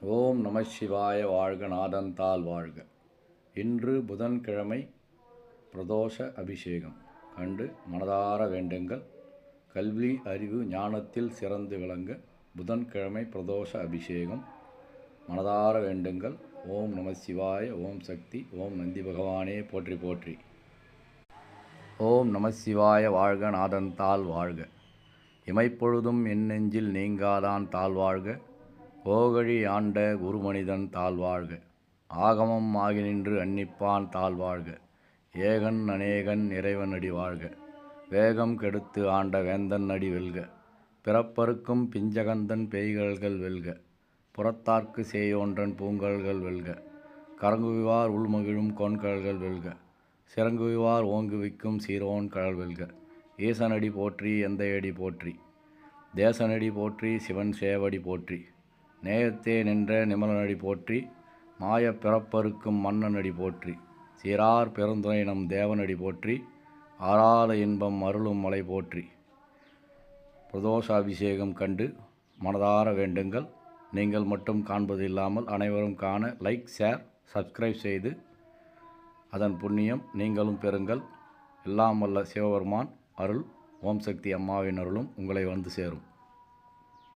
ஓம் நம சிவாய வாழ்க நாதந்தாள் வாழ்க. இன்று புதன்கிழமை பிரதோஷ அபிஷேகம் கண்டு மனதார வேண்டுங்கள். கல்வி அறிவு ஞானத்தில் சிறந்து விளங்க புதன்கிழமை பிரதோஷ அபிஷேகம் மனதார வேண்டுங்கள். ஓம் நம சிவாய, ஓம் சக்தி, ஓம் நந்தி பகவானே போற்றி போற்றி. ஓம் நம சிவாய வாழ்க நாதந்தாள் வாழ்க. இமைப்பொழுதும் என் நெஞ்சில் நீங்காதான் தாழ்வாழ்க. ஓகழி ஆண்ட குருமனிதன் தாழ்வாழ்க. ஆகமம் ஆகி நின்று அன்னிப்பான் தாழ்வாழ்க. ஏகன் அநேகன் இறைவன் அடி வாழ்க. வேகம் கெடுத்து ஆண்ட வேந்தன் அடி வெல்க. பிறப்பருக்கும் பிஞ்சகந்தன் பேய்கள்கள் வெல்க. புறத்தார்க்கு சேயோன்றன் பூங்கல்கள் வெல்க. கரங்குவிவார் உள்மகிழும் கோன்கழல்கள் வெல்க. சிறங்குவிவார் ஓங்குவிக்கும் சீரோன் கழல் வெல்க. ஈசனடி போற்றி, எந்தையடி போற்றி, தேசனடி போற்றி, சிவன் சேவடி போற்றி, நேயத்தே நின்ற நிமலனடி போற்றி, மாயப் பிறப்பருக்கும் மன்னனடி போற்றி, சீரார் பெருந்துணை நம் தேவனடி போற்றி, ஆறாத இன்பம் அருளும் மலை போற்றி. பிரதோஷாபிஷேகம் கண்டு மனதார வேண்டுங்கள். நீங்கள் மட்டும் காண்பது இல்லாமல் அனைவரும் காண லைக், ஷேர், சப்ஸ்கிரைப் செய்து அதன் புண்ணியம் நீங்களும் பெறுங்கள். எல்லாம் வல்ல சிவபெருமான் அருள், ஓம் சக்தி அம்மாவின் அருளும் உங்களை வந்து சேரும்.